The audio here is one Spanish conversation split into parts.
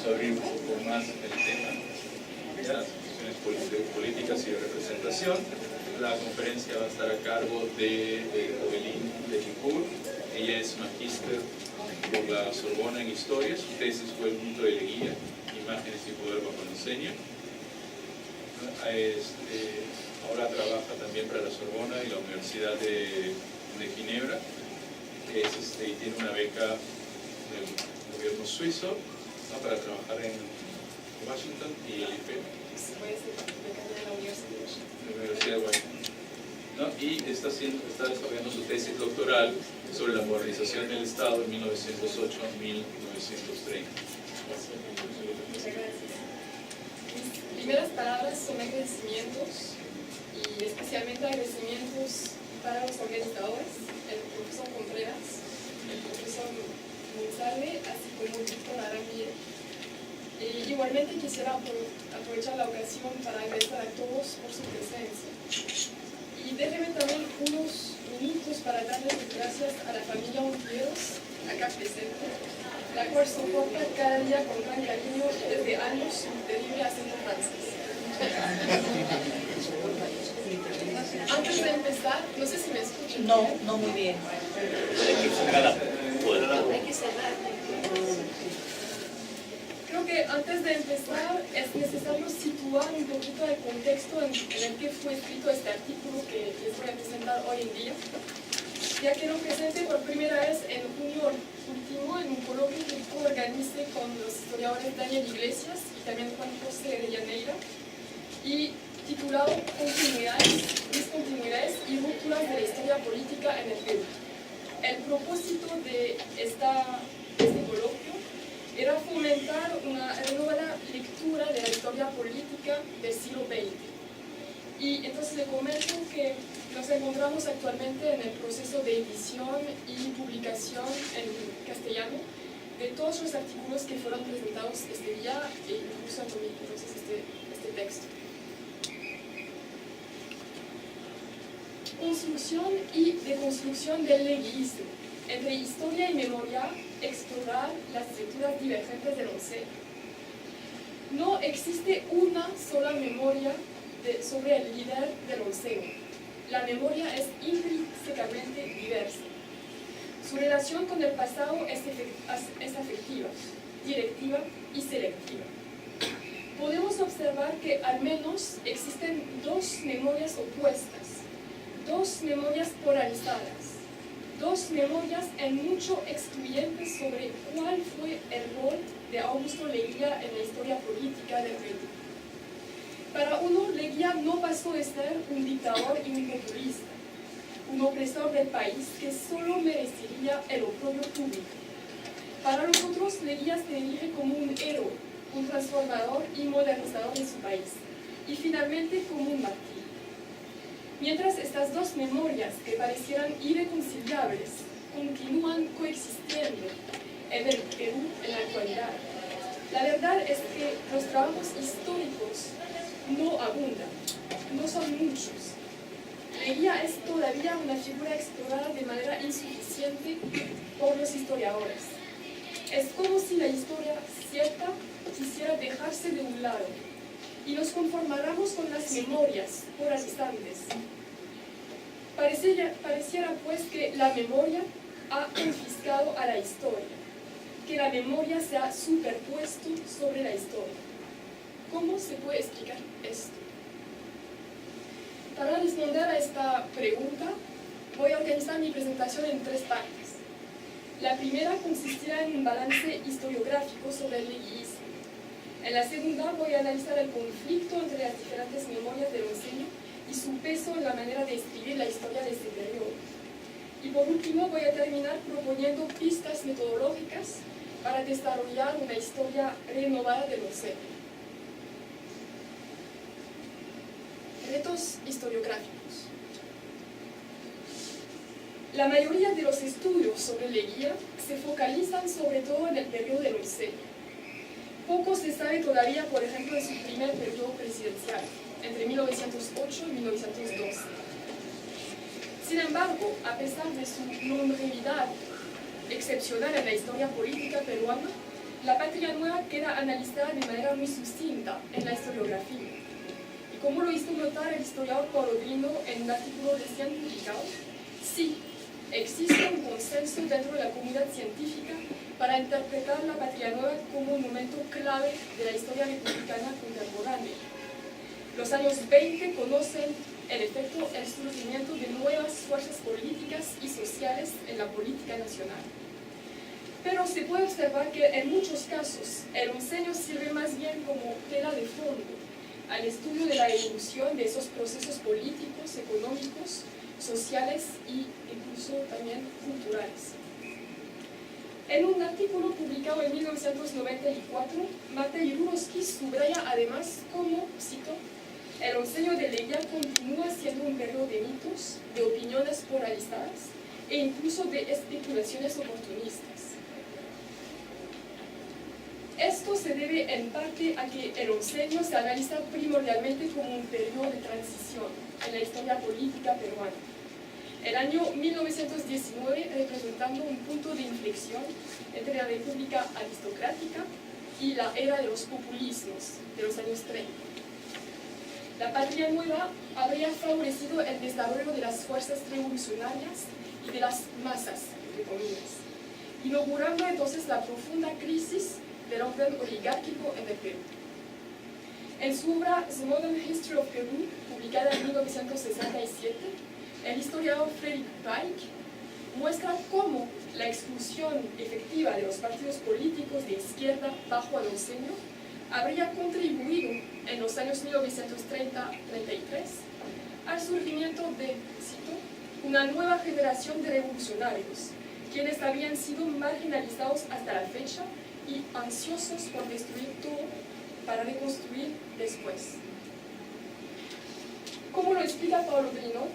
abrir un poco más el tema, ¿ya? Las cuestiones políticas y de representación. La conferencia va a estar a cargo de Evelyn de Licur. Ella es magíster por la Sorbona en Historia. Su tesis fue El mito de Leguía, imágenes y poder bajo el diseño. Ahora trabaja también para la Sorbona y la Universidad de Ginebra, y tiene una beca del gobierno suizo, ¿no?, para trabajar en Washington y el IPE. La Universidad de Washington, ¿no? Y está desarrollando su tesis doctoral sobre la modernización del Estado en 1908 a 1930. Muchas gracias. Mis primeras palabras son agradecimientos, y especialmente agradecimientos para los organizadores, el profesor Contreras, el profesor González, así como Víctor Arambier. Igualmente quisiera aprovechar la ocasión para agradecer a todos por su presencia. Y déjenme también unos minutos para darles las gracias a la familia Ontiveros, acá presente, la cual soporta cada día con gran cariño desde años un terrible acento francés. Antes de empezar, no sé si me escuchan. No muy bien. Hay que cerrar. Creo que antes de empezar es necesario situar un poquito el contexto en el que fue escrito este artículo que les voy a presentar hoy en día, ya que lo presenté por primera vez en junio último en un coloquio que organicé con los historiadores Daniel Iglesias y también Juan José de Llaneira, y titulado Discontinuidades y rupturas de la historia política en el Perú. El propósito de este coloquio era fomentar una renovada lectura de la historia política del siglo XX. Y entonces le comento que nos encontramos actualmente en el proceso de edición y publicación en castellano de todos los artículos que fueron presentados este día, e incluso entonces este texto. Construcción y deconstrucción del leguismo. Entre historia y memoria, explorar las estructuras divergentes del once. No existe una sola memoria sobre el líder del onceno. La memoria es intrínsecamente diversa. Su relación con el pasado es afectiva, directiva y selectiva. Podemos observar que al menos existen dos memorias opuestas, dos memorias polarizadas, dos memorias en mucho excluyentes sobre cuál fue el rol de Augusto Leguía en la historia política del Perú. Para uno, Leguía no pasó de ser un dictador y un populista, un opresor del país que solo merecería el oprobio público. Para los otros, Leguía se erige como un héroe, un transformador y modernizador de su país, y finalmente como un mártir. Mientras estas dos memorias, que parecieran irreconciliables, continúan coexistiendo en el Perú en la actualidad, la verdad es que los trabajos históricos no abundan, no son muchos. Leguía es todavía una figura explorada de manera insuficiente por los historiadores. Es como si la historia cierta quisiera dejarse de un lado y nos conformáramos con las memorias polarizantes. Pareciera pues que la memoria ha confiscado a la historia, que la memoria se ha superpuesto sobre la historia. ¿Cómo se puede explicar esto? Para responder a esta pregunta, voy a organizar mi presentación en tres partes. La primera consistirá en un balance historiográfico sobre el leguismo. En la segunda voy a analizar el conflicto entre las diferentes memorias del oncenio y su peso en la manera de escribir la historia de este periodo. Y por último voy a terminar proponiendo pistas metodológicas para desarrollar una historia renovada del oncenio. Retos historiográficos. La mayoría de los estudios sobre Leguía se focalizan sobre todo en el periodo del oncenio. Poco se sabe todavía, por ejemplo, de su primer periodo presidencial, entre 1908 y 1912. Sin embargo, a pesar de su longevidad excepcional en la historia política peruana, la patria nueva queda analizada de manera muy sucinta en la historiografía. Y como lo hizo notar el historiador Paulo Drino en un artículo recién publicado, sí, existe un consenso dentro de la comunidad científica para interpretar la patria nueva como un momento clave de la historia republicana contemporánea. Los años 20 conocen el surgimiento de nuevas fuerzas políticas y sociales en la política nacional. Pero se puede observar que en muchos casos el onceño sirve más bien como tela de fondo al estudio de la evolución de esos procesos políticos, económicos, sociales e incluso también culturales. En un artículo publicado en 1994, Matej Rurowski subraya además cómo, cito, el onceño de Leguía continúa siendo un periodo de mitos, de opiniones polarizadas e incluso de especulaciones oportunistas. Esto se debe en parte a que el onceño se analiza primordialmente como un periodo de transición en la historia política peruana. El año 1919 representando un punto de inflexión entre la república aristocrática y la era de los populismos de los años 30. La patria nueva habría favorecido el desarrollo de las fuerzas revolucionarias y de las masas, entre comillas, inaugurando entonces la profunda crisis del orden oligárquico en el Perú. En su obra The Modern History of Peru, publicada en 1967, el historiador Frederick Pike muestra cómo la exclusión efectiva de los partidos políticos de izquierda bajo el onceño habría contribuido en los años 1930-33 al surgimiento de, cito, una nueva generación de revolucionarios, quienes habían sido marginalizados hasta la fecha y ansiosos por destruir todo para reconstruir después. Como lo explica Paulo Drinot,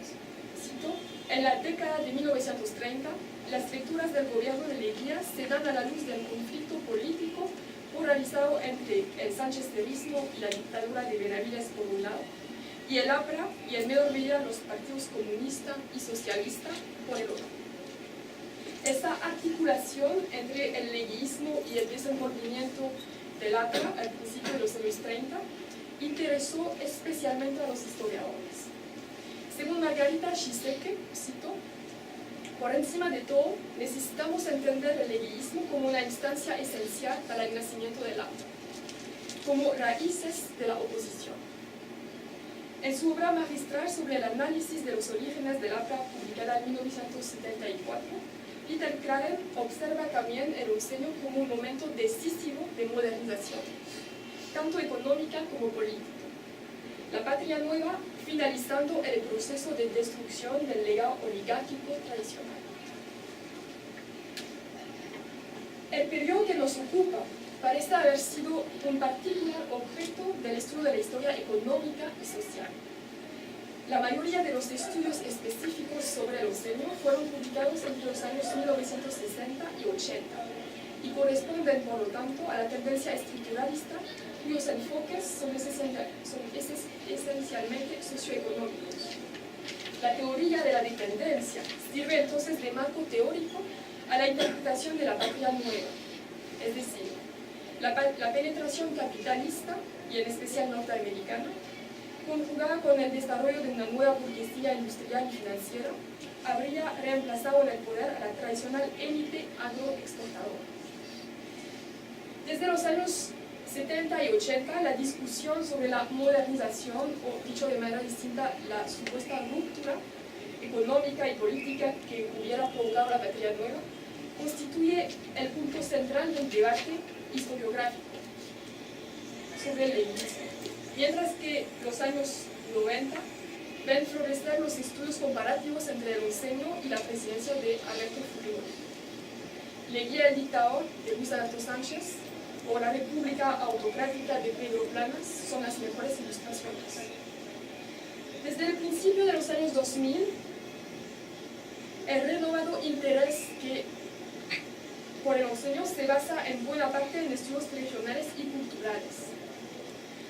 cito, en la década de 1930, las lecturas del gobierno de Leguía se dan a la luz del conflicto político polarizado entre el sanchesterismo y la dictadura de Benavides por un lado, y el APRA y en menor medida los partidos comunista y socialista por el otro. Esta articulación entre el leguismo y el desenvolvimiento del APRA al principio de los años 30 interesó especialmente a los historiadores. Según Margarita Shisekhe, cito, por encima de todo, necesitamos entender el leguismo como una instancia esencial para el nacimiento del APRA, como raíces de la oposición. En su obra magistral sobre el análisis de los orígenes del APRA, publicada en 1974, Peter Krahen observa también el onceño como un momento decisivo de modernización, tanto económica como política. La patria nueva finalizando el proceso de destrucción del legado oligárquico tradicional. El periodo que nos ocupa parece haber sido un particular objeto del estudio de la historia económica y social. La mayoría de los estudios específicos sobre el onceño fueron publicados entre los años 1960 y 80 y corresponden, por lo tanto, a la tendencia estructuralista cuyos enfoques son esencialmente socioeconómicos. La teoría de la dependencia sirve entonces de marco teórico a la interpretación de la patria nueva, es decir, la penetración capitalista, y en especial norteamericana, conjugada con el desarrollo de una nueva burguesía industrial y financiera, habría reemplazado en el poder a la tradicional élite agroexportadora. Desde los años 70 y 80, la discusión sobre la modernización, o dicho de manera distinta, la supuesta ruptura económica y política que hubiera provocado la patria nueva, constituye el punto central del debate historiográfico sobre el leguismo. Mientras que los años 90 ven florecer los estudios comparativos entre el onceño y la presidencia de Alberto Fujimori. Leguía el dictador de Luis Alberto Sánchez o la república autocrática de Pedro Planas son las mejores ilustraciones. Desde el principio de los años 2000, el renovado interés que por el onceño se basa en buena parte en estudios regionales y culturales.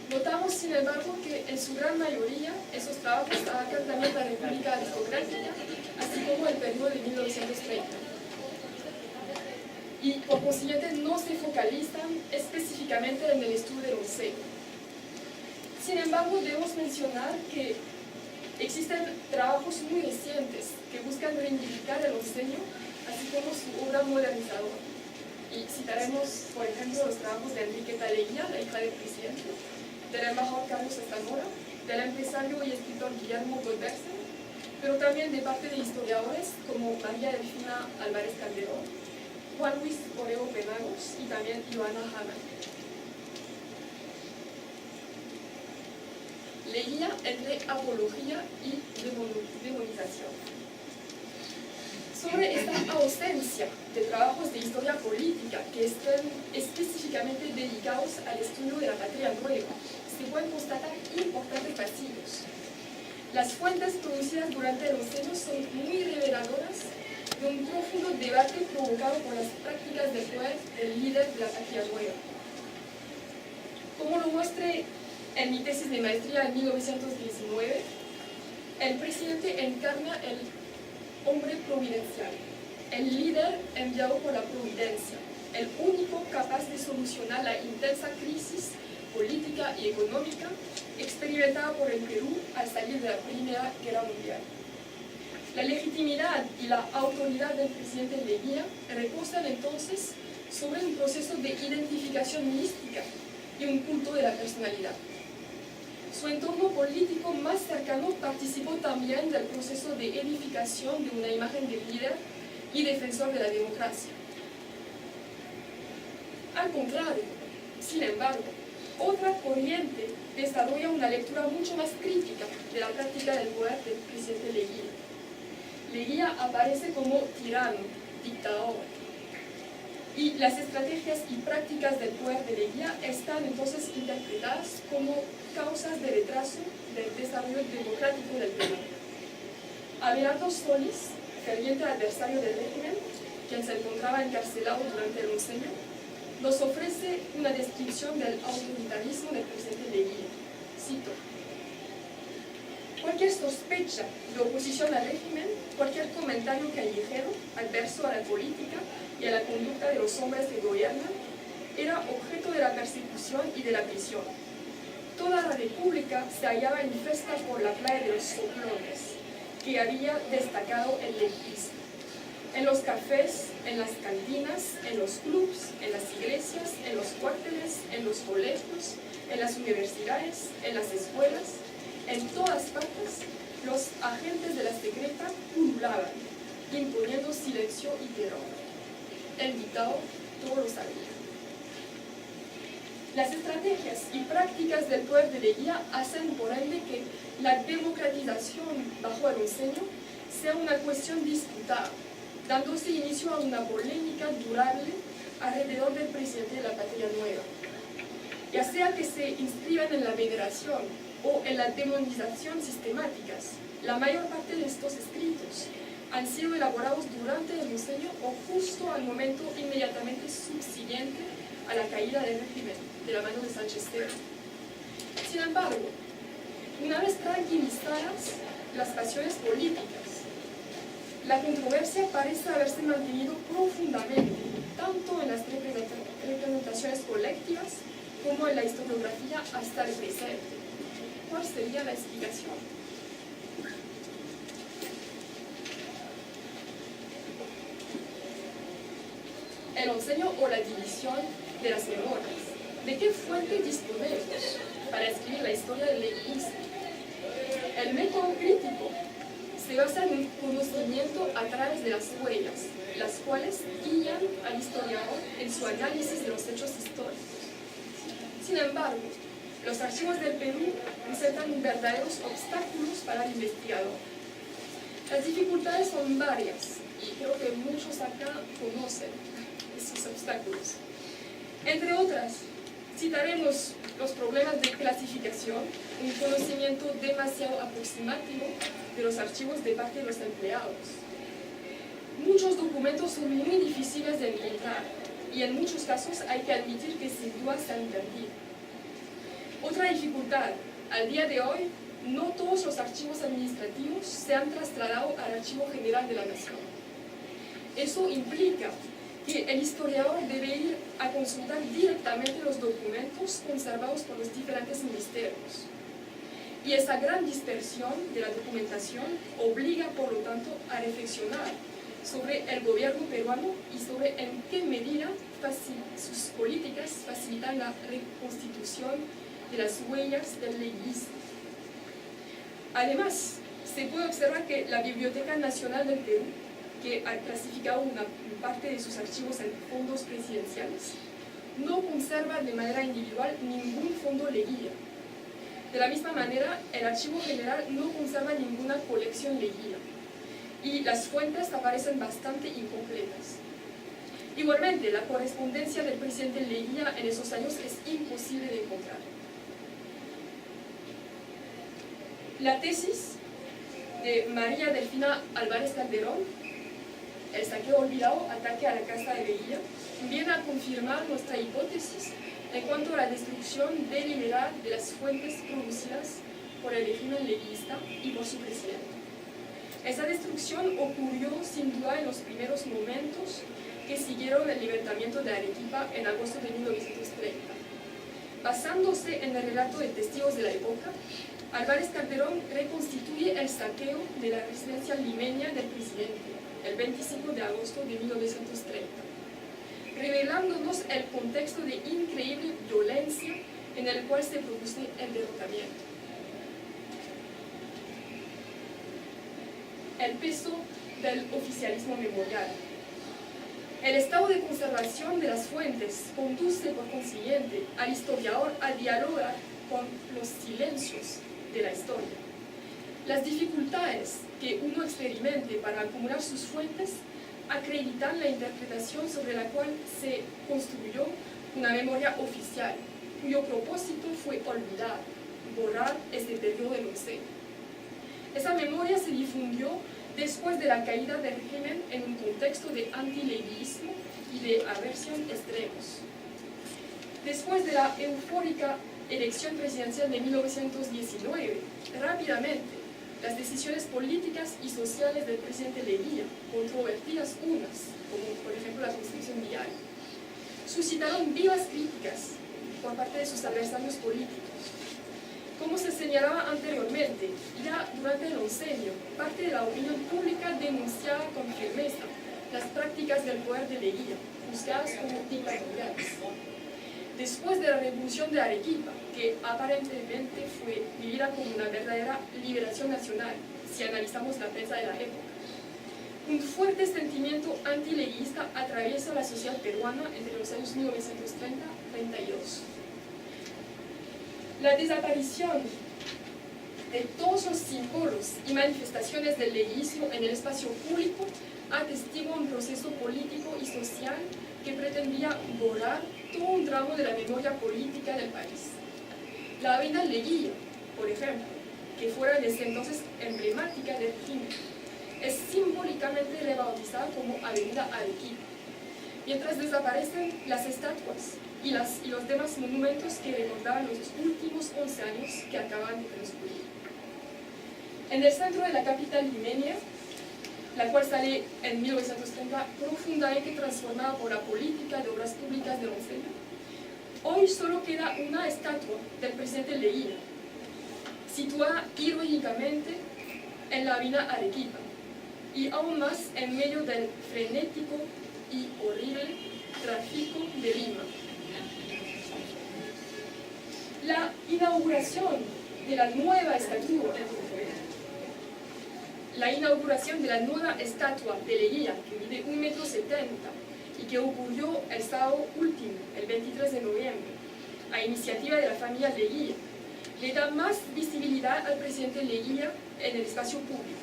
Notamos, sin embargo, que en su gran mayoría esos trabajos abarcan también la república aristocrática, así como el periodo de 1930. y por consiguiente no se focalizan específicamente en el estudio del onceño. Sin embargo, debemos mencionar que existen trabajos muy recientes que buscan reivindicar el onceño, así como su obra modernizadora. Y citaremos, por ejemplo, los trabajos de Enriqueta Leguía, la hija del presidente, del embajador Carlos Zamora, del empresario y escritor Guillermo Goldberger, pero también de parte de historiadores como María Delfina Álvarez Calderón, Juan Luis Orego Penagos y también Joana Hanna. Leguía entre apología y demonización. Sobre esta ausencia de trabajos de historia política que estén específicamente dedicados al estudio de la patria nueva, se pueden constatar importantes vacíos. Las fuentes producidas durante el onceño son muy reveladoras de un profundo debate provocado por las prácticas de poder del líder de la patria nueva. Como lo muestré en mi tesis de maestría en 1919, el presidente encarna el hombre providencial, el líder enviado por la providencia, el único capaz de solucionar la intensa crisis política y económica experimentada por el Perú al salir de la Primera Guerra Mundial. La legitimidad y la autoridad del presidente Leguía reposan entonces sobre un proceso de identificación mística y un culto de la personalidad. Su entorno político más cercano participó también del proceso de edificación de una imagen de líder y defensor de la democracia. Al contrario, sin embargo, otra corriente desarrolla una lectura mucho más crítica de la práctica del poder del presidente Leguía. Leguía aparece como tirano, dictador, y las estrategias y prácticas del poder de Leguía están entonces interpretadas como causas de retraso del desarrollo democrático del Perú. Abelardo Solís, ferviente adversario del régimen, quien se encontraba encarcelado durante el onceño, nos ofrece una descripción del autoritarismo del presidente Leguía. Cito: cualquier sospecha de oposición al régimen, cualquier comentario callejero, adverso a la política y a la conducta de los hombres que gobiernan, era objeto de la persecución y de la prisión. Toda la república se hallaba infesta por la plaga de los soplones, que había destacado el leguismo. En los cafés, en las cantinas, en los clubs, en las iglesias, en los cuarteles, en los colegios, en las universidades, en las escuelas, en todas partes, los agentes de la secreta pululaban, imponiendo silencio y terror. El dictador todo lo sabía. Las estrategias y prácticas del poder de Leguía hacen por ende que la democratización bajo el onceño sea una cuestión disputada, dándose inicio a una polémica durable alrededor del presidente de la patria nueva. Ya sea que se inscriban en la veneración o en la demonización sistemáticas, la mayor parte de estos escritos han sido elaborados durante el onceño o justo al momento inmediatamente subsiguiente a la caída del régimen de la mano de Sánchez Cerro. Sin embargo, una vez tranquilizadas las pasiones políticas, la controversia parece haberse mantenido profundamente, tanto en las representaciones colectivas como en la historiografía hasta el presente. ¿Cuál sería la explicación? El onceño o la división de las memorias. ¿De qué fuente disponemos para escribir la historia del leguismo? El método crítico se basa en un conocimiento a través de las huellas, las cuales guían al historiador en su análisis de los hechos históricos. Sin embargo, los archivos del Perú presentan verdaderos obstáculos para el investigador. Las dificultades son varias y creo que muchos acá conocen esos obstáculos. Entre otras, citaremos los problemas de clasificación, un conocimiento demasiado aproximativo de los archivos de parte de los empleados. Muchos documentos son muy difíciles de encontrar y en muchos casos hay que admitir que sin duda se han perdido. Otra dificultad, al día de hoy, no todos los archivos administrativos se han trasladado al Archivo General de la Nación. Eso implica que el historiador debe ir a consultar directamente los documentos conservados por los diferentes ministerios. Y esa gran dispersión de la documentación obliga, por lo tanto, a reflexionar sobre el gobierno peruano y sobre en qué medida sus políticas facilitan la reconstitución de las huellas del leguismo. Además, se puede observar que la Biblioteca Nacional del Perú, que ha clasificado una parte de sus archivos en fondos presidenciales, no conserva de manera individual ningún fondo leguía. De la misma manera, el Archivo General no conserva ninguna colección leguía y las fuentes aparecen bastante incompletas. Igualmente, la correspondencia del presidente Leguía en esos años es imposible de encontrar. La tesis de María Delfina Álvarez Calderón, el saqueo olvidado, ataque a la casa de Leguía, viene a confirmar nuestra hipótesis en cuanto a la destrucción deliberada de las fuentes producidas por el régimen leguista y por su presidente. Esa destrucción ocurrió sin duda en los primeros momentos que siguieron el levantamiento de Arequipa en agosto de 1930. Basándose en el relato de testigos de la época, Álvarez Calderón reconstituye el saqueo de la residencia limeña del presidente el 25 de agosto de 1930, revelándonos el contexto de increíble violencia en el cual se produce el derrotamiento. El peso del oficialismo memorial. El estado de conservación de las fuentes conduce, por consiguiente, al historiador a dialogar con los silencios de la historia. Las dificultades que uno experimente para acumular sus fuentes acreditan la interpretación sobre la cual se construyó una memoria oficial, cuyo propósito fue olvidar, borrar este periodo del once. Esa memoria se difundió después de la caída del régimen en un contexto de antileguismo y de aversión extremos. Después de la eufórica elección presidencial de 1919, rápidamente las decisiones políticas y sociales del presidente Leguía, controvertidas unas, como por ejemplo la Constitución vial, suscitaron vivas críticas por parte de sus adversarios políticos. Como se señalaba anteriormente, ya durante el oncenio, parte de la opinión pública denunciaba con firmeza las prácticas del poder de Leguía, juzgadas como dictatoriales. Después de la revolución de Arequipa, que aparentemente fue vivida como una verdadera liberación nacional, si analizamos la prensa de la época, un fuerte sentimiento antileguista atraviesa la sociedad peruana entre los años 1930 y 32. La desaparición de todos los símbolos y manifestaciones del leguismo en el espacio público atestigua un proceso político y social que pretendía borrar todo un tramo de la memoria política del país. La avenida Leguía, por ejemplo, que fuera desde entonces emblemática del régimen, es simbólicamente rebautizada como Avenida Arequipa, mientras desaparecen las estatuas y los demás monumentos que recordaban los últimos 11 años que acaban de transcurrir. En el centro de la capital limeña, la cual sale en 1930 profundamente transformada por la política de obras públicas del oncenio, hoy solo queda una estatua del presidente Leguía, situada irónicamente en la avenida Arequipa, y aún más en medio del frenético y horrible tráfico de Lima. La inauguración de la nueva estatua de Leguía, que mide 1,70 metros y que ocurrió el sábado último, el 23 de noviembre, a iniciativa de la familia Leguía, le da más visibilidad al presidente Leguía en el espacio público.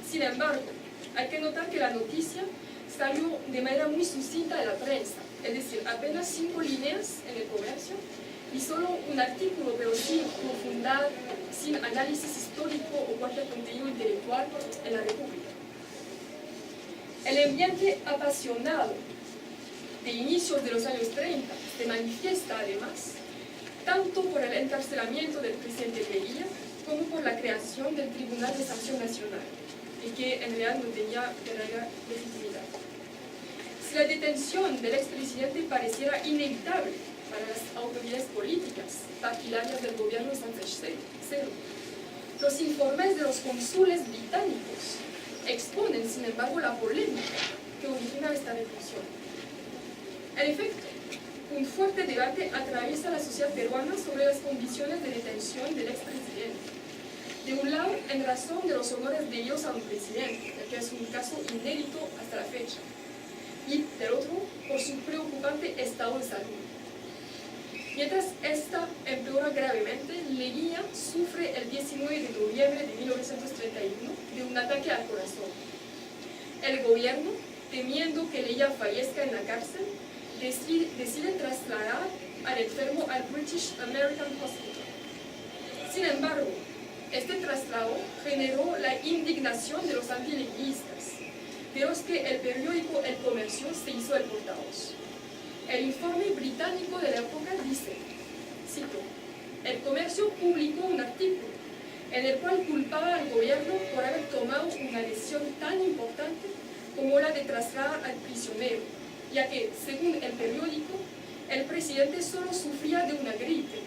Sin embargo, hay que notar que la noticia salió de manera muy sucinta de la prensa, es decir, apenas 5 líneas en el Comercio y solo un artículo, pero sin profundidad, sin análisis histórico o cualquier contenido intelectual en la República. El ambiente apasionado de inicios de los años 30 se manifiesta además tanto por el encarcelamiento del presidente Leguía como por la creación del Tribunal de Sanción Nacional, y que en realidad no tenía verdadera legitimidad. la detención del expresidente pareciera inevitable para las autoridades políticas partidarias del gobierno Sánchez Cerro, los informes de los cónsules británicos exponen, sin embargo, la polémica que origina esta detención. En efecto, un fuerte debate atraviesa la sociedad peruana sobre las condiciones de detención del expresidente. De un lado, en razón de los honores debidos a un presidente, ya que es un caso inédito hasta la fecha, y del otro, por su preocupante estado de salud. Mientras esta empeora gravemente, Leguía sufre el 19 de noviembre de 1931 de un ataque al corazón. El gobierno, temiendo que Leguía fallezca en la cárcel, decide trasladar al enfermo al British American Hospital. Sin embargo, este traslado generó la indignación de los antileguistas, pero es que el periódico El Comercio se hizo el portavoz. El informe británico de la época dice, cito, El Comercio publicó un artículo en el cual culpaba al gobierno por haber tomado una decisión tan importante como la de trasladar al prisionero, ya que, según el periódico, el presidente solo sufría de una gripe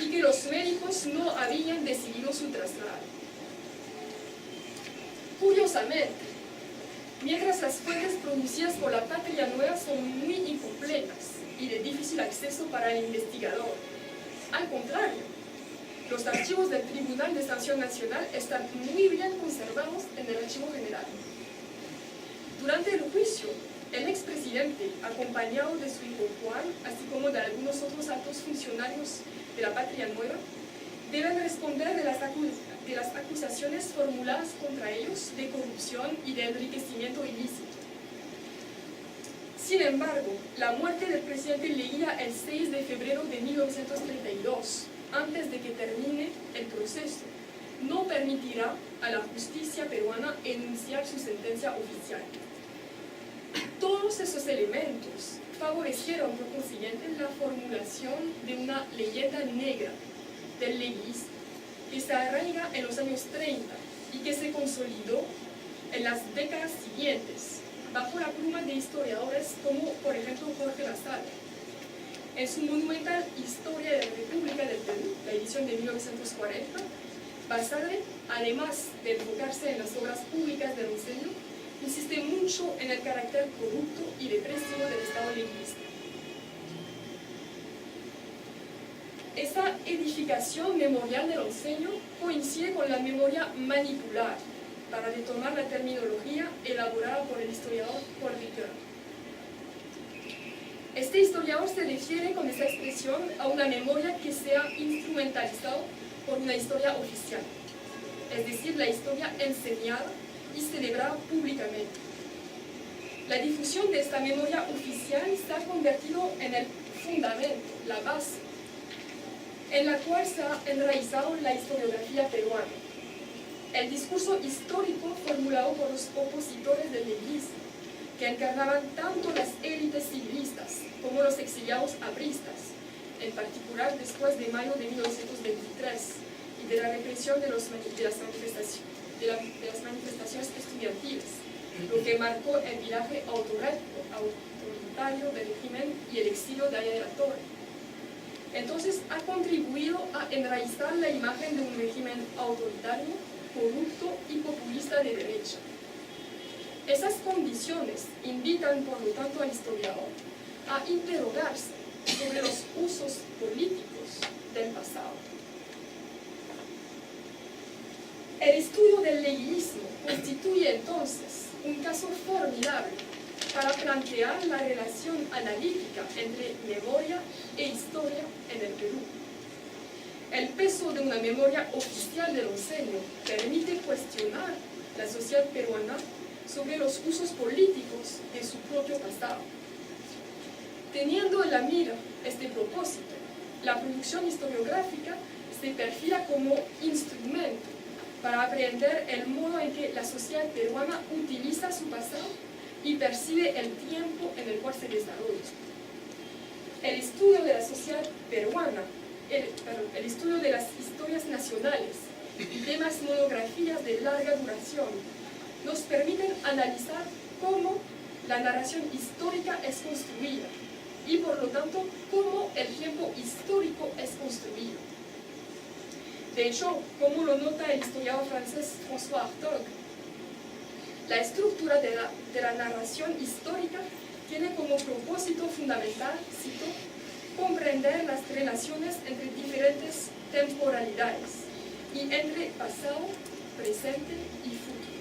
y que los médicos no habían decidido su traslado. Curiosamente, mientras las fuentes producidas por la Patria Nueva son muy incompletas y de difícil acceso para el investigador, al contrario, los archivos del Tribunal de Sanción Nacional están muy bien conservados en el Archivo General. Durante el juicio, el expresidente, acompañado de su hijo Juan, así como de algunos otros altos funcionarios de la Patria Nueva, deben responder de las acusaciones formuladas contra ellos de corrupción y de enriquecimiento ilícito. Sin embargo, la muerte del presidente Leguía el 6 de febrero de 1932, antes de que termine el proceso, no permitirá a la justicia peruana enunciar su sentencia oficial. Todos esos elementos favorecieron, por consiguiente, la formulación de una leyenda negra del leguismo que se arraiga en los años 30 y que se consolidó en las décadas siguientes bajo la pluma de historiadores como, por ejemplo, Jorge Lassalle. En su monumental Historia de la República del Perú, la edición de 1940, Lassalle, además de enfocarse en las obras públicas del Onceño, insiste mucho en el carácter corrupto y depresivo del Estado leguista. Esta edificación memorial del Onceño coincide con la memoria manipular, para retomar la terminología elaborada por el historiador Paul Ricoeur. Este historiador se refiere con esa expresión a una memoria que sea instrumentalizada por una historia oficial, es decir, la historia enseñada y celebrada públicamente. La difusión de esta memoria oficial se ha convertido en el fundamento, la base, en la cual se ha enraizado la historiografía peruana. El discurso histórico formulado por los opositores del leguismo, que encarnaban tanto las élites civilistas como los exiliados apristas, en particular después de mayo de 1923 y de la represión de las manifestaciones estudiantiles, lo que marcó el viraje autoritario del régimen y el exilio de Aya de la Torre. Entonces ha contribuido a enraizar la imagen de un régimen autoritario, corrupto y populista de derecha. Esas condiciones invitan, por lo tanto, al historiador a interrogarse sobre los usos políticos del pasado. El estudio del leguismo constituye entonces un caso formidable para plantear la relación analítica entre memoria e historia en el Perú. El peso de una memoria oficial del Onceño permite cuestionar la sociedad peruana sobre los usos políticos de su propio pasado. Teniendo en la mira este propósito, la producción historiográfica se perfila como instrumento para aprender el modo en que la sociedad peruana utiliza su pasado y percibe el tiempo en el cual se desarrolla. El estudio de la sociedad peruana, el estudio de las historias nacionales y demás monografías de larga duración nos permiten analizar cómo la narración histórica es construida y por lo tanto cómo el tiempo histórico es construido. De hecho, como lo nota el historiador francés François Hartog, la estructura de la narración histórica tiene como propósito fundamental, cito, comprender las relaciones entre diferentes temporalidades y entre pasado, presente y futuro.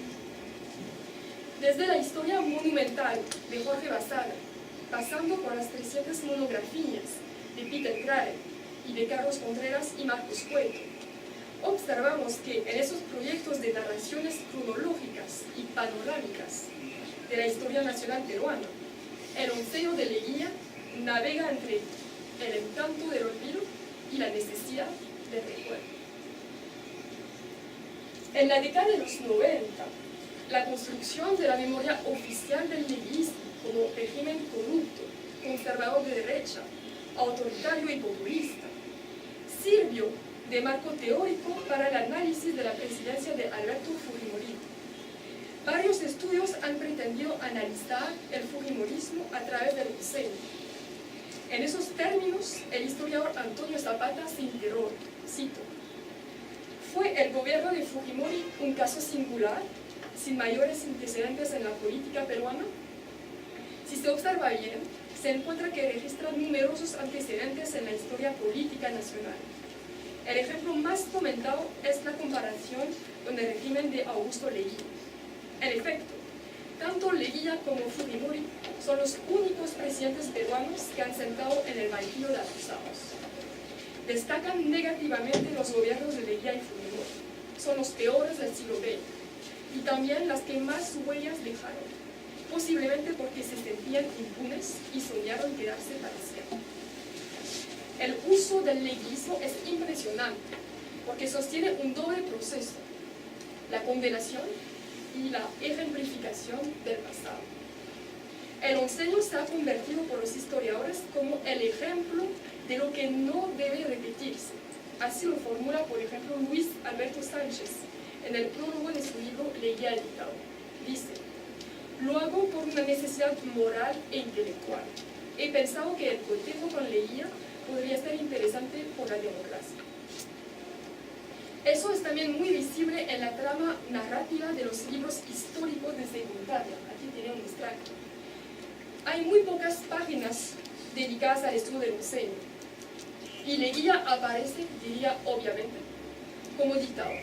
Desde la historia monumental de Jorge Basaga, pasando por las 300 monografías de Peter Craig y de Carlos Contreras y Marcos Cueto, observamos que en esos proyectos de narraciones cronológicas y panorámicas de la historia nacional peruana, el Onceño de Leguía navega entre el encanto del olvido y la necesidad de recuerdo. En la década de los 90, la construcción de la memoria oficial del leguismo como régimen corrupto, conservador de derecha, autoritario y populista, sirvió de marco teórico para el análisis de la presidencia de Alberto Fujimori. Varios estudios han pretendido analizar el fujimorismo a través del diseño. En esos términos, el historiador Antonio Zapata se interroga, cito, ¿fue el gobierno de Fujimori un caso singular, sin mayores antecedentes en la política peruana? Si se observa bien, se encuentra que registra numerosos antecedentes en la historia política nacional. El ejemplo más comentado es la comparación con el régimen de Augusto Leguía. En efecto, tanto Leguía como Fujimori son los únicos presidentes peruanos que han sentado en el banquillo de acusados. Destacan negativamente los gobiernos de Leguía y Fujimori. Son los peores del siglo XX y también las que más huellas dejaron, posiblemente porque se sentían impunes y soñaron quedarse para siempre. El uso del leguismo es impresionante porque sostiene un doble proceso, la condenación y la ejemplificación del pasado. El onceño se ha convertido por los historiadores como el ejemplo de lo que no debe repetirse. Así lo formula, por ejemplo, Luis Alberto Sánchez en el prólogo de su libro Leguía el dictador. Dice, lo hago por una necesidad moral e intelectual. He pensado que el cotejo con Leguía podría ser interesante por la democracia. Eso es también muy visible en la trama narrativa de los libros históricos de secundaria. Aquí tiene un extracto. Hay muy pocas páginas dedicadas al estudio del onceño. Y Leguía aparece, diría obviamente, como dictador.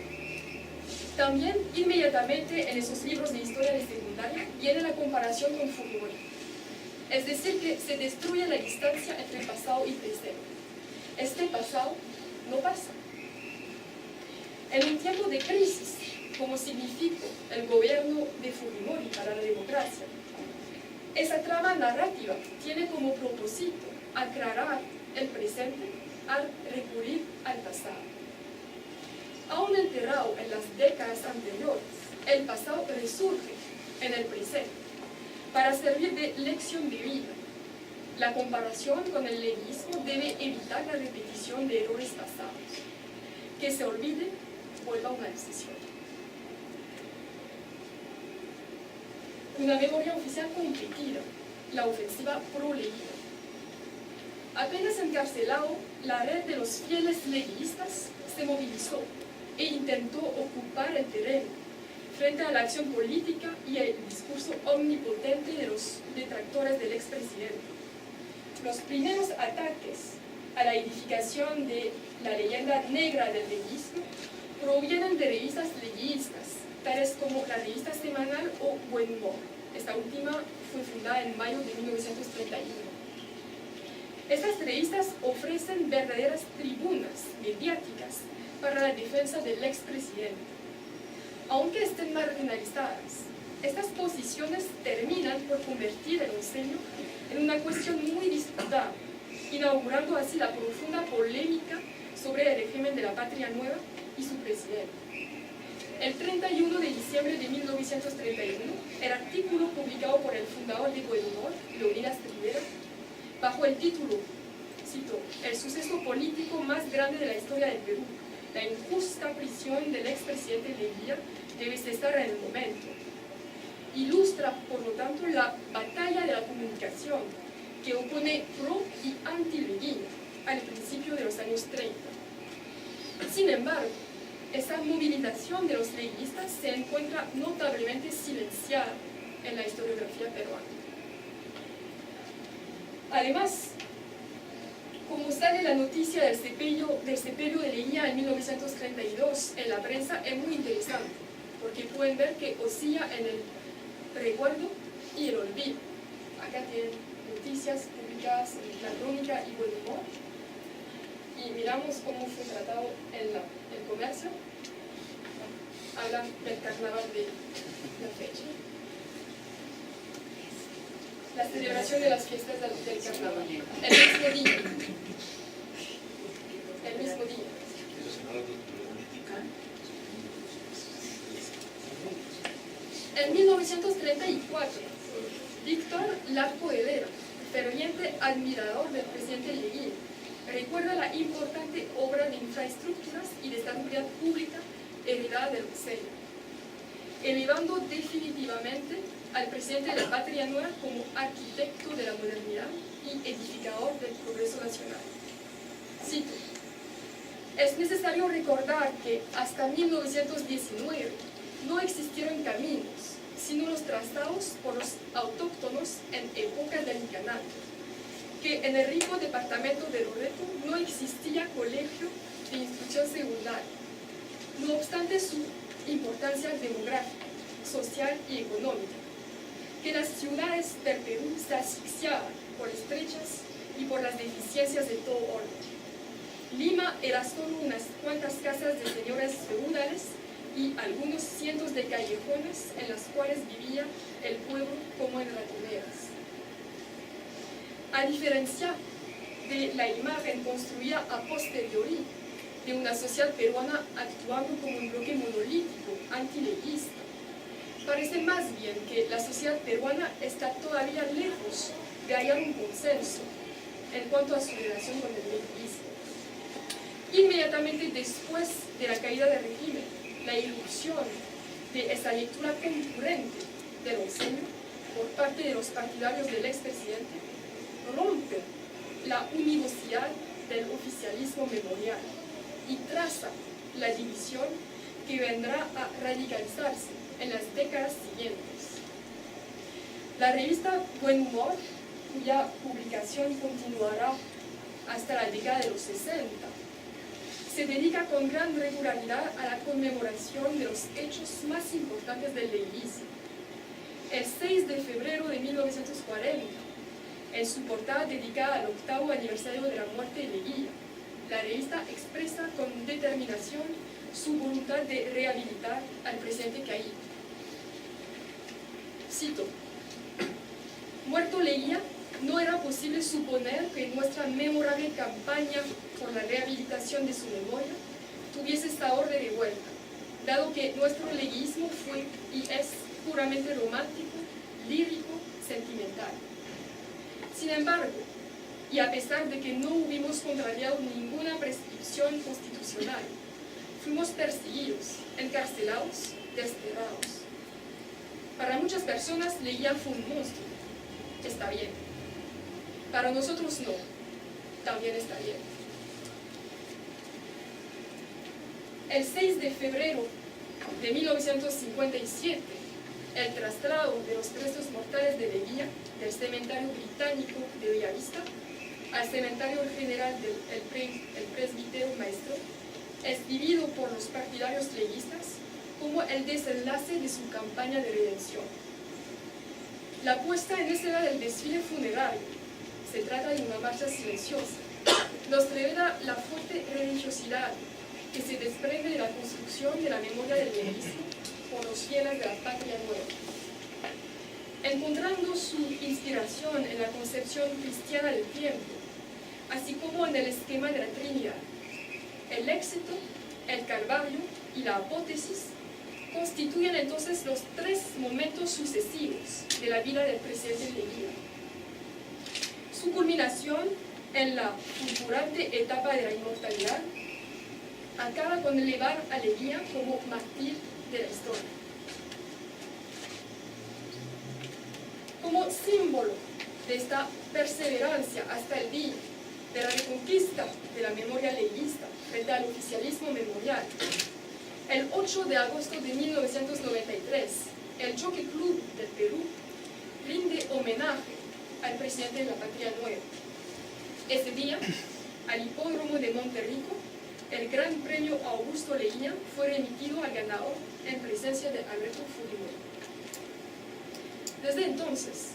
También, inmediatamente en esos libros de historia de secundaria, viene la comparación con Fujimori. Es decir, que se destruye la distancia entre pasado y presente. Este pasado no pasa. En un tiempo de crisis, como significó el gobierno de Fujimori para la democracia, esa trama narrativa tiene como propósito aclarar el presente al recurrir al pasado. Aún enterrado en las décadas anteriores, el pasado resurge en el presente para servir de lección de vida. La comparación con el leguismo debe evitar la repetición de errores pasados. Que se olvide, vuelva una excepción. Una memoria oficial competida, la ofensiva pro-leguía. Apenas encarcelado, la red de los fieles leguistas se movilizó e intentó ocupar el terreno frente a la acción política y el discurso omnipotente de los detractores del expresidente. Los primeros ataques a la edificación de la leyenda negra del leguismo provienen de revistas leguistas, tales como la revista semanal o Buen Humor. Esta última fue fundada en mayo de 1931. Estas revistas ofrecen verdaderas tribunas mediáticas para la defensa del expresidente. Aunque estén marginalizadas, estas posiciones terminan por convertir el onceño en una cuestión muy disputada, inaugurando así la profunda polémica sobre el régimen de la Patria Nueva y su presidente. El 31 de diciembre de 1931, el artículo publicado por el fundador de Buen Humor, Leonidas Rivera, bajo el título, cito, el suceso político más grande de la historia del Perú, la injusta prisión del expresidente Leguía debe cesar en el momento. Ilustra, por lo tanto, la batalla principios de los años 30. Sin embargo, esa movilización de los leguistas se encuentra notablemente silenciada en la historiografía peruana. Además, como sale la noticia del sepelio de Leguía en 1932 en la prensa, es muy interesante, porque pueden ver que oscila en el recuerdo y el olvido. Acá tienen noticias publicadas en La Crónica y Buen Humor, y miramos cómo fue tratado en el comercio. Hablan del carnaval de la fecha. La celebración de las fiestas del carnaval. El mismo día. El mismo día. En 1934, Víctor Larco Herrera, ferviente admirador del presidente Leguía, recuerda la importante obra de infraestructuras y de seguridad pública heredada del Rosello, elevando definitivamente al presidente de la Patria Nueva como arquitecto de la modernidad y edificador del progreso nacional. Cito: es necesario recordar que hasta 1919 no existieron caminos, sino los trazados por los autóctonos en épocas del Canal, que en el rico departamento de Loreto no existía colegio de instrucción secundaria, no obstante su importancia demográfica, social y económica, que las ciudades del Perú se asfixiaban por estrechas y por las deficiencias de todo orden. Lima era solo unas cuantas casas de señores feudales y algunos cientos de callejones en las cuales vivía el pueblo como en ratoneras. A diferencia de la imagen construida a posteriori de una sociedad peruana actuando como un bloque monolítico antileguista, parece más bien que la sociedad peruana está todavía lejos de hallar un consenso en cuanto a su relación con el leguismo. Inmediatamente después de la caída del régimen, la irrupción de esa lectura concurrente del Rosello por parte de los partidarios del expresidente rompe la univocidad del oficialismo memorial y traza la división que vendrá a radicalizarse en las décadas siguientes. La revista Buen Humor, cuya publicación continuará hasta la década de los 60, se dedica con gran regularidad a la conmemoración de los hechos más importantes del leguismo. El 6 de febrero de 1940, en su portada dedicada al 8º aniversario de la muerte de Leguía, la revista expresa con determinación su voluntad de rehabilitar al presidente caído. Cito: muerto Leguía, no era posible suponer que nuestra memorable campaña por la rehabilitación de su memoria tuviese sabor de revuelta, dado que nuestro leguismo fue y es puramente romántico, lírico, sentimental. Sin embargo, y a pesar de que no hubimos contrariado ninguna prescripción constitucional, fuimos perseguidos, encarcelados, desterrados. Para muchas personas Leguía fue un monstruo. Está bien. Para nosotros no. También está bien. El 6 de febrero de 1957, el traslado de los restos mortales de Leguía del cementerio británico de Bellavista al cementerio general del presbítero Maestro es vivido por los partidarios leguistas como el desenlace de su campaña de redención. La puesta en escena del desfile funerario, se trata de una marcha silenciosa, nos revela la fuerte religiosidad que se desprende de la construcción de la memoria del leguismo por los fieles de la Patria Nueva. Encontrando su inspiración en la concepción cristiana del tiempo, así como en el esquema de la Trinidad, el éxito, el calvario y la apótesis constituyen entonces los tres momentos sucesivos de la vida del presidente Leguía. Su culminación en la fulgurante etapa de la inmortalidad acaba con elevar a Leguía como mártir de la historia. Como símbolo de esta perseverancia hasta el día de la reconquista de la memoria leguista frente al oficialismo memorial. El 8 de agosto de 1993, el Jockey Club del Perú rinde homenaje al presidente de la Patria Nueva. Ese día, al hipódromo de Monterrico, el Gran Premio Augusto Leguía fue remitido al ganador en presencia de Alberto Fujimori. Desde entonces,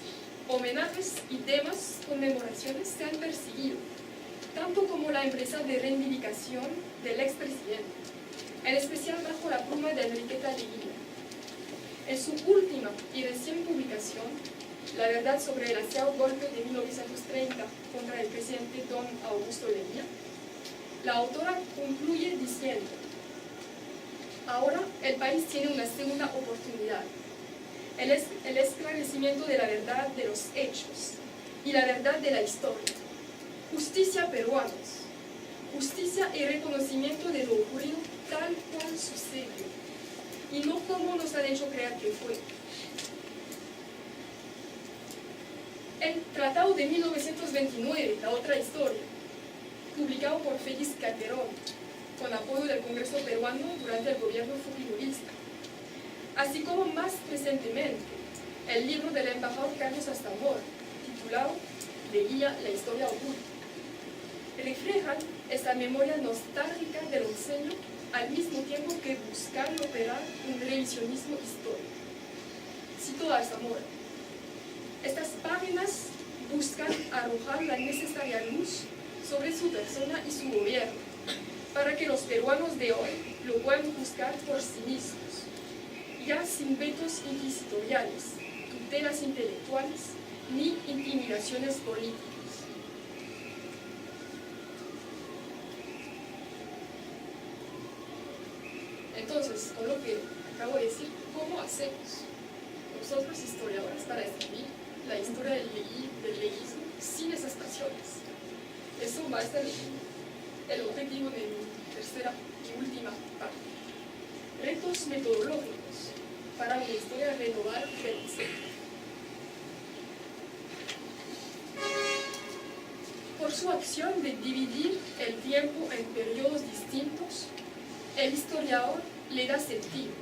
homenajes y temas, conmemoraciones se han perseguido, tanto como la empresa de reivindicación del expresidente, en especial bajo la pluma de Enriqueta Leguía. En su última y recién publicación, La verdad sobre el aseado golpe de 1930 contra el presidente don Augusto Leguía, la autora concluye diciendo: ahora el país tiene una segunda oportunidad, el esclarecimiento de la verdad de los hechos y la verdad de la historia. Justicia peruanos, justicia y reconocimiento de lo ocurrido tal cual sucedió, y no como nos han hecho creer que fue. El Tratado de 1929, la otra historia, publicado por Félix Calderón, con apoyo del Congreso peruano durante el gobierno fujimorista, así como más recientemente el libro del embajador Carlos Astamor, titulado Leguía, la historia oculta, reflejan esta memoria nostálgica del onceño al mismo tiempo que buscan operar un revisionismo histórico. Cito a Astamor: estas páginas buscan arrojar la necesaria luz sobre su persona y su gobierno, para que los peruanos de hoy lo puedan juzgar por sí mismos, ya sin vetos inquisitoriales, tutelas intelectuales, ni intimidaciones políticas. Entonces, con lo que acabo de decir, ¿cómo hacemos nosotros historiadores para escribir la historia del leguismo sin esas pasiones? Eso va a ser el objetivo de mi tercera y última parte. Retos metodológicos para una historia renovada del diseño. Por su acción de dividir el tiempo en periodos distintos, el historiador le da sentido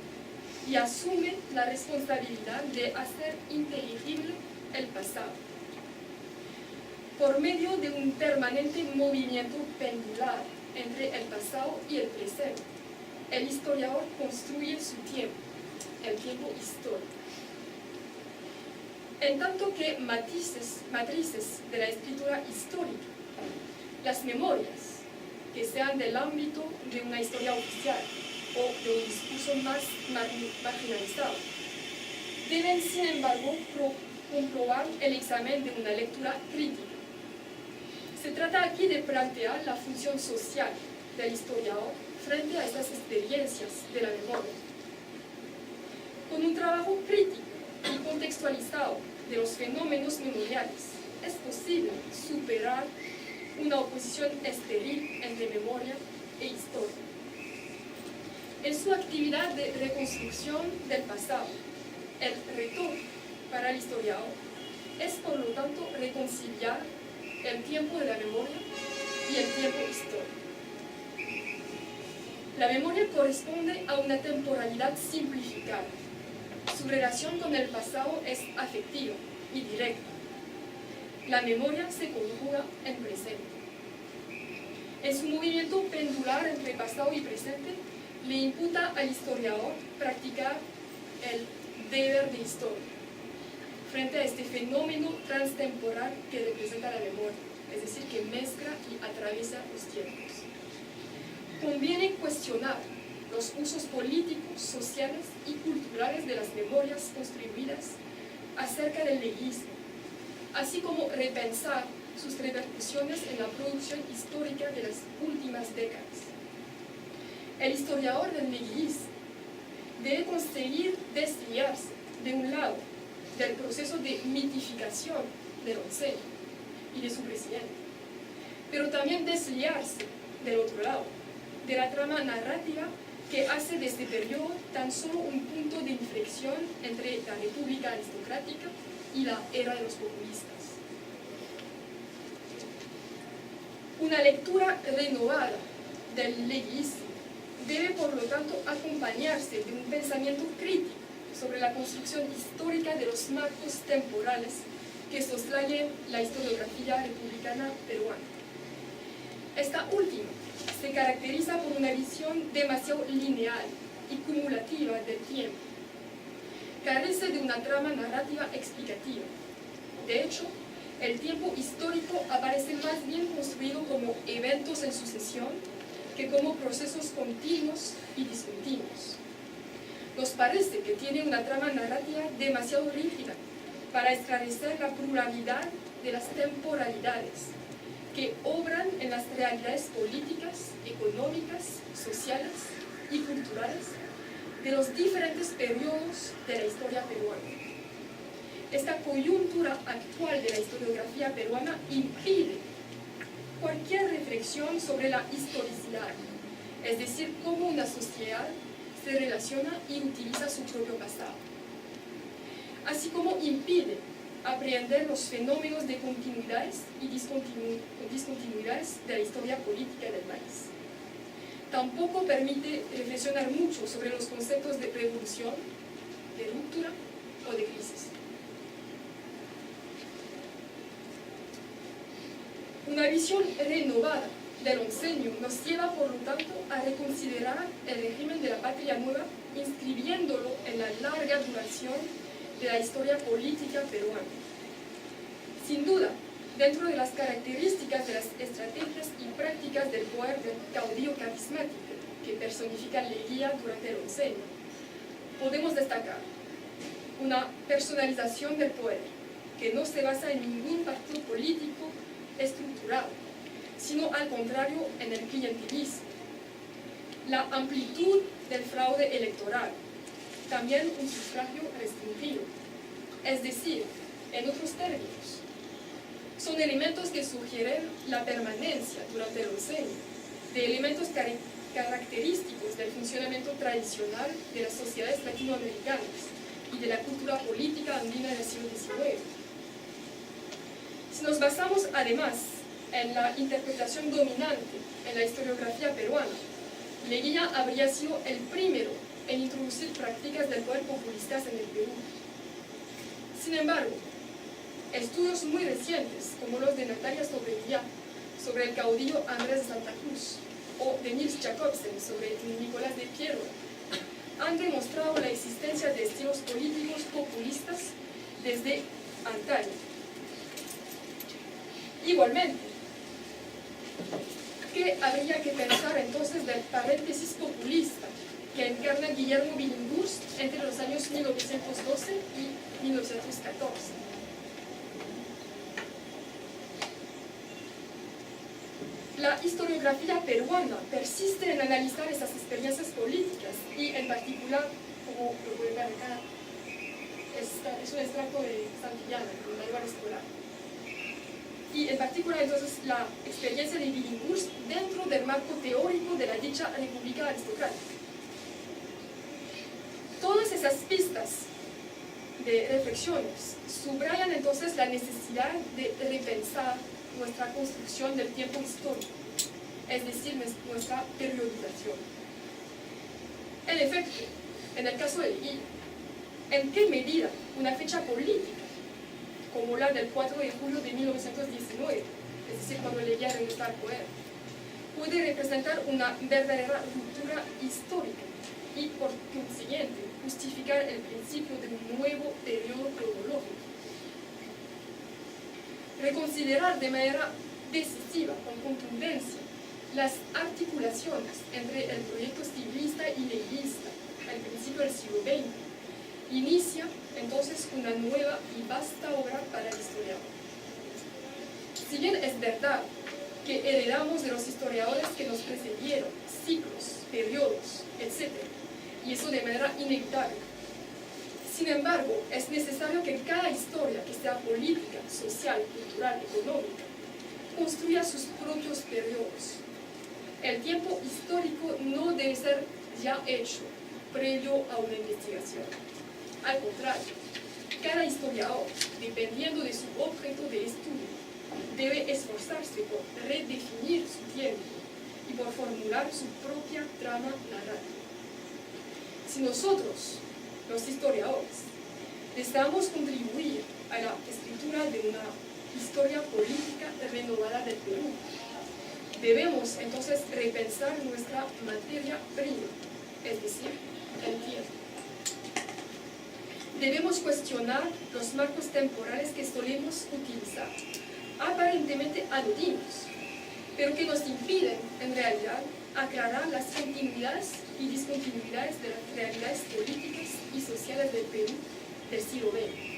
y asume la responsabilidad de hacer inteligible el pasado. Por medio de un permanente movimiento pendular entre el pasado y el presente, el historiador construye su tiempo, el tiempo histórico. En tanto que matrices de la escritura histórica, las memorias, que sean del ámbito de una historia oficial o de un discurso más marginalizado, deben sin embargo comprobar el examen de una lectura crítica. Se trata aquí de plantear la función social del historiador frente a estas experiencias de la memoria. Con un trabajo crítico y contextualizado de los fenómenos memoriales, es posible superar una oposición estéril entre memoria e historia. En su actividad de reconstrucción del pasado, el reto para el historiador es, por lo tanto, reconciliar el tiempo de la memoria y el tiempo histórico. La memoria corresponde a una temporalidad simplificada. Su relación con el pasado es afectiva y directa. La memoria se conjuga en presente. En su movimiento pendular entre pasado y presente, le imputa al historiador practicar el deber de historia frente a este fenómeno transtemporal que representa la memoria, es decir, que mezcla y atraviesa los tiempos. Conviene cuestionar los usos políticos, sociales y culturales de las memorias construidas acerca del leguismo, así como repensar sus repercusiones en la producción histórica de las últimas décadas. El historiador del leguismo debe conseguir desliarse, de un lado, del proceso de mitificación del onceño y de su presidente, pero también desliarse, del otro lado, de la trama narrativa que hace de este periodo tan solo un punto de inflexión entre la república aristocrática y la era de los populistas. Una lectura renovada del leguismo debe, por lo tanto, acompañarse de un pensamiento crítico sobre la construcción histórica de los marcos temporales que soslayen la historiografía republicana peruana. Esta última se caracteriza por una visión demasiado lineal y cumulativa del tiempo. Carece de una trama narrativa explicativa. De hecho, el tiempo histórico aparece más bien construido como eventos en sucesión que como procesos continuos y discontinuos. Nos parece que tiene una trama narrativa demasiado rígida para esclarecer la pluralidad de las temporalidades que obran en las realidades políticas, económicas, sociales y culturales de los diferentes periodos de la historia peruana. Esta coyuntura actual de la historiografía peruana impide cualquier reflexión sobre la historicidad, es decir, cómo una sociedad se relaciona y utiliza su propio pasado, así como impide aprehender los fenómenos de continuidades y discontinuidades de la historia política del país. Tampoco permite reflexionar mucho sobre los conceptos de revolución, de ruptura o de crisis. Una visión renovada del oncenio nos lleva, por lo tanto, a reconsiderar el régimen de la patria nueva, inscribiéndolo en la larga duración de la historia política peruana. Sin duda, dentro de las características de las estrategias y prácticas del poder del caudillo carismático que personifica Leguía durante el oncenio, podemos destacar una personalización del poder que no se basa en ningún partido político estructurado, sino al contrario en el clientelismo, la amplitud del fraude electoral, también un sufragio restringido, es decir, en otros términos, son elementos que sugieren la permanencia durante el oncenio de elementos característicos del funcionamiento tradicional de las sociedades latinoamericanas y de la cultura política andina del siglo XIX. Si nos basamos además en la interpretación dominante en la historiografía peruana, Leguía habría sido el primero en introducir prácticas del poder populistas en el Perú. Sin embargo, estudios muy recientes, como los de Natalia Sobrevilla sobre el caudillo Andrés de Santa Cruz o de Nils Jacobsen sobre Nicolás de Piero, han demostrado la existencia de estilos políticos populistas desde antaño. Igualmente, ¿qué habría que pensar entonces del paréntesis populista que encarna Guillermo Billinghurst entre los años 1912 y 1914? La historiografía peruana persiste en analizar esas experiencias políticas y, en particular, como lo pueden ver acá, es un extracto de Santillana, el manual escolar. Y, en particular, entonces, la experiencia de Billinghurst dentro del marco teórico de la dicha república aristocrática. Todas esas pistas de reflexiones subrayan entonces la necesidad de repensar nuestra construcción del tiempo histórico, es decir, nuestra periodización. En efecto, en el caso de Leguía, ¿en qué medida una fecha política, como la del 4 de julio de 1919, es decir, cuando Leguía regresó al poder, puede representar una verdadera ruptura histórica y, por consiguiente, justificar el principio de un nuevo periodo cronológico? Reconsiderar de manera decisiva, con contundencia, las articulaciones entre el proyecto civilista y leguista al principio del siglo XX inicia entonces una nueva y vasta obra para el historiador. Si bien es verdad que heredamos de los historiadores que nos precedieron ciclos, periodos, etc., y eso de manera inevitable, sin embargo, es necesario que cada historia, que sea política, social, cultural, económica, construya sus propios periodos. El tiempo histórico no debe ser ya hecho previo a una investigación. Al contrario, cada historiador, dependiendo de su objeto de estudio, debe esforzarse por redefinir su tiempo y por formular su propia trama narrativa. Si nosotros, los historiadores, deseamos contribuir a la escritura de una historia política renovada del Perú, debemos entonces repensar nuestra materia prima, es decir, el tiempo. Debemos cuestionar los marcos temporales que solemos utilizar, aparentemente anodinos, pero que nos impiden, en realidad, aclarar las continuidades y discontinuidades de las realidades políticas y sociales del Perú del siglo XX.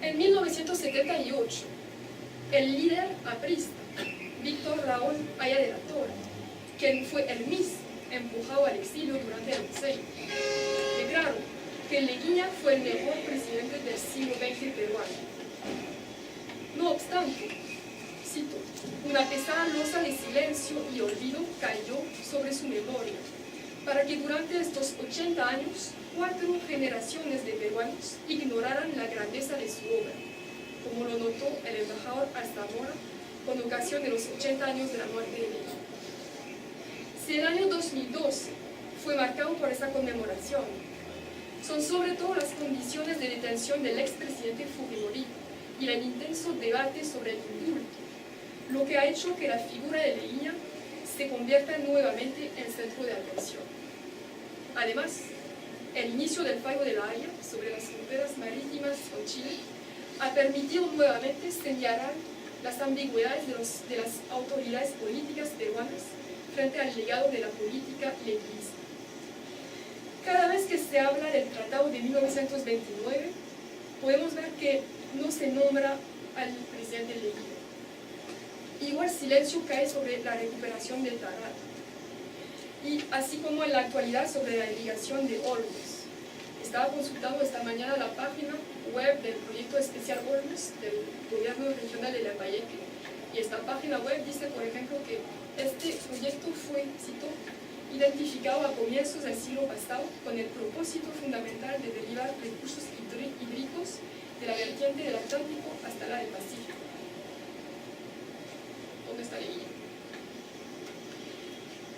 En 1978, el líder aprista, Víctor Raúl Haya de la Torre, quien fue el mismo empujado al exilio durante el diseño, declaró que Leguía fue el mejor presidente del siglo XX peruano. No obstante, cito, una pesada losa de silencio y olvido cayó sobre su memoria, para que durante estos 80 años 4 generaciones de peruanos ignoraran la grandeza de su obra, como lo notó el embajador Alzamora con ocasión de los 80 años de la muerte de Leguía. Si el año 2012 fue marcado por esa conmemoración, son sobre todo las condiciones de detención del expresidente Fujimori y el intenso debate sobre el indulto, lo que ha hecho que la figura de Leguía se convierta nuevamente en centro de atención. Además, el inicio del fallo de La Haya sobre las fronteras marítimas con Chile ha permitido nuevamente señalar las ambigüedades de las autoridades políticas peruanas frente al legado de la política leguista. Cada vez que se habla del Tratado de 1929, podemos ver que no se nombra al presidente Leguía. Igual silencio cae sobre la recuperación del Tarata, y así como en la actualidad sobre la irrigación de Olmos. Estaba consultando esta mañana la página web del proyecto especial Olmos del gobierno regional de Lambayeque, y esta página web dice, por ejemplo, que este proyecto fue, cito, identificado a comienzos del siglo pasado con el propósito fundamental de derivar recursos hídricos de la vertiente del Atlántico hasta la del Pacífico. ¿Dónde está Leguía?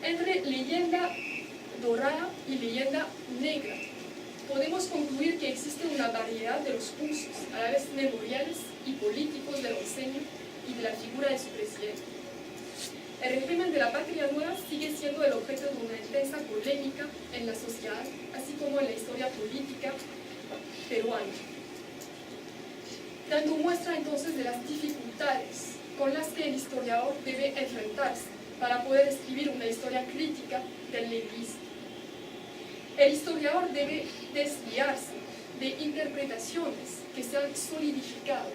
Entre leyenda dorada y leyenda negra, podemos concluir que existe una variedad de los usos, a la vez memoriales y políticos del onceño y de la figura de su presidente. El régimen de la Patria Nueva sigue siendo el objeto de una intensa polémica en la sociedad, así como en la historia política peruana, dando muestra entonces de las dificultades con las que el historiador debe enfrentarse para poder escribir una historia crítica del leguismo. El historiador debe desviarse de interpretaciones que se han solidificado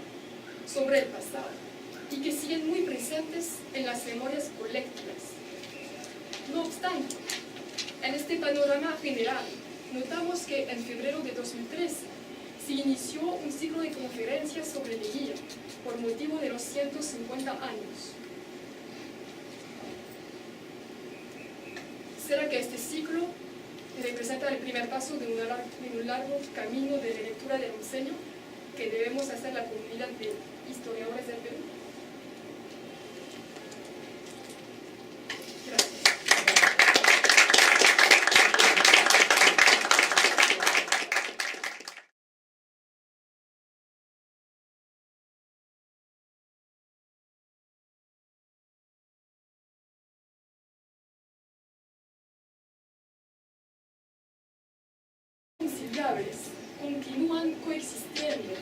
sobre el pasado y que siguen muy presentes en las memorias colectivas. No obstante, en este panorama general, notamos que en febrero de 2013 se inició un ciclo de conferencias sobre Leguía por motivo de los 150 años. ¿Será que este ciclo representa el primer paso de un largo camino de relectura del onceño que debemos hacer la comunidad de historiadores del Perú? Gracias. Continúan coexistiendo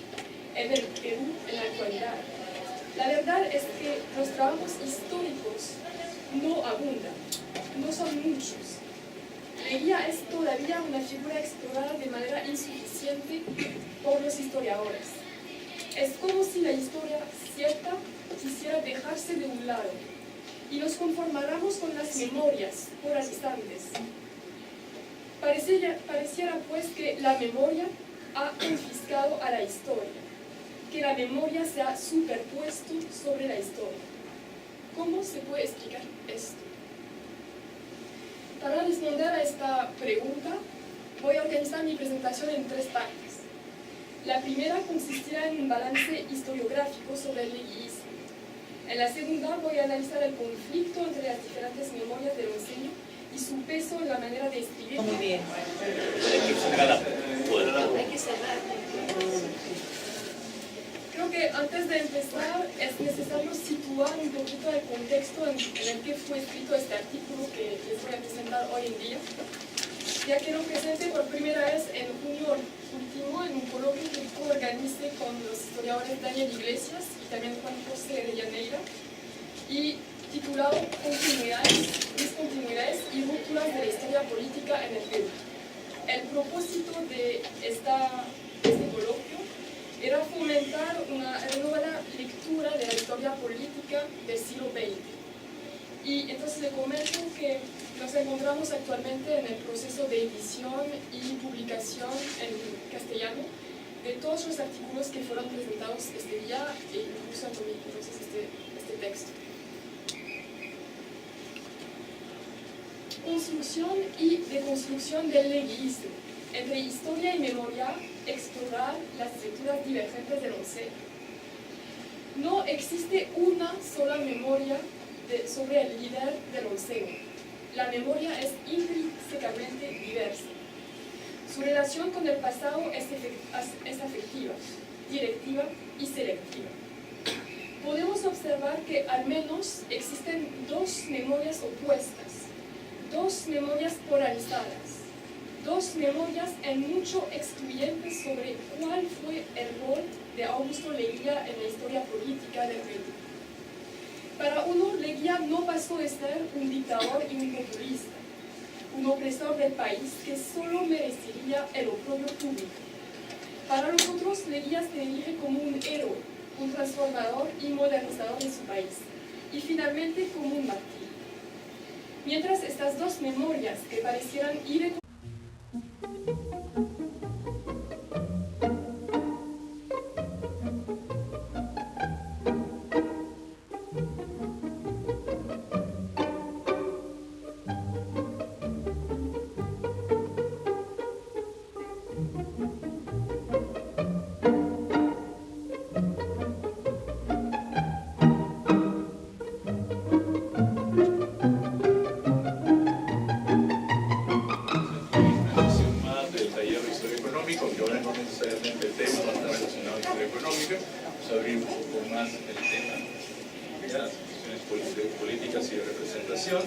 en el Perú en la actualidad. La verdad es que los trabajos históricos no abundan, no son muchos. Leguía es todavía una figura explorada de manera insuficiente por los historiadores. Es como si la historia cierta quisiera dejarse de un lado y nos conformáramos con las memorias polarizantes. Pareciera pues que la memoria ha confiscado a la historia, que la memoria se ha superpuesto sobre la historia. ¿Cómo se puede explicar esto? Para responder a esta pregunta, voy a organizar mi presentación en 3 partes. La primera consistirá en un balance historiográfico sobre el leguismo. En la segunda voy a analizar el conflicto entre las diferentes memorias del onceño y su peso en la manera de escribir. Muy bien. Hay que cerrar. Creo que antes de empezar es necesario situar un poquito el contexto en el que fue escrito este artículo que les voy a presentar hoy en día, ya que lo presenté por primera vez en junio último en un coloquio que coorganicé con los historiadores Daniel Iglesias y también Juan José de Llaneira, y titulado Continuidades, Discontinuidades y Rupturas de la Historia Política en el Perú. El propósito de este coloquio era fomentar una renovada lectura de la historia política del siglo XX. Y entonces le comento que nos encontramos actualmente en el proceso de edición y publicación en castellano de todos los artículos que fueron presentados este día e incluso entonces este texto. Construcción y deconstrucción del leguismo. Entre historia y memoria, explorar las estructuras divergentes del once. No existe una sola memoria sobre el líder del onceno. La memoria es intrínsecamente diversa. Su relación con el pasado es afectiva, directiva y selectiva. Podemos observar que al menos existen dos memorias opuestas, dos memorias polarizadas, dos memorias en mucho excluyentes sobre cuál fue el rol de Augusto Leguía en la historia política del Perú. Para uno, Leguía no pasó de ser un dictador y un populista, un opresor del país que solo merecería el oprobio público. Para los otros, Leguía se erige como un héroe, un transformador y modernizador de su país, y finalmente como un mártir. Mientras estas dos memorias que parecieran irreconciliables que ahora no necesariamente el tema va a estar relacionado con la económica, vamos a abrir un poco más el tema de las instituciones políticas y de representación.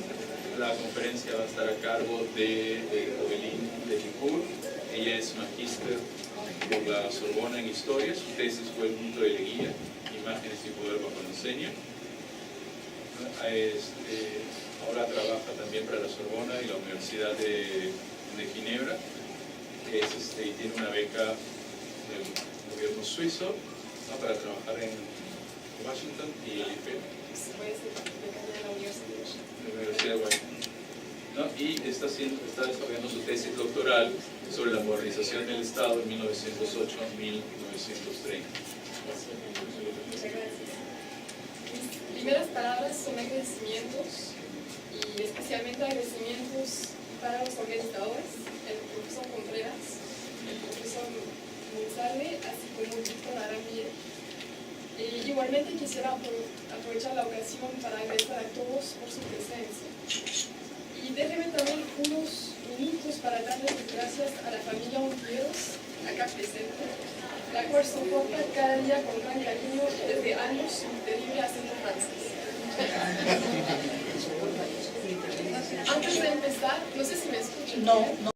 La conferencia va a estar a cargo de Obelín de Chicur. Ella es magíster por la Sorbona en Historia. Su tesis fue el mito de Leguía, imágenes y poder bajo el diseño. Ahora trabaja también para la Sorbona y la Universidad de Ginebra. Y tiene una beca del gobierno suizo, ¿no?, para trabajar en Washington y el IPE. la Universidad de Washington, ¿no? Y está desarrollando su tesis doctoral sobre la modernización del Estado en 1908 a 1930. Muchas gracias. Mis primeras palabras son agradecimientos, y especialmente agradecimientos para los organizadores, el profesor Contreras, el profesor González, así como Víctor Arambier. Igualmente quisiera aprovechar la ocasión para agradecer a todos por su presencia. Y déjenme también unos minutos para darles las gracias a la familia Ontiveros, acá presente, la cual soporta cada día con gran cariño desde años un terrible acento francés. Antes de empezar, no sé si me escuchan. No.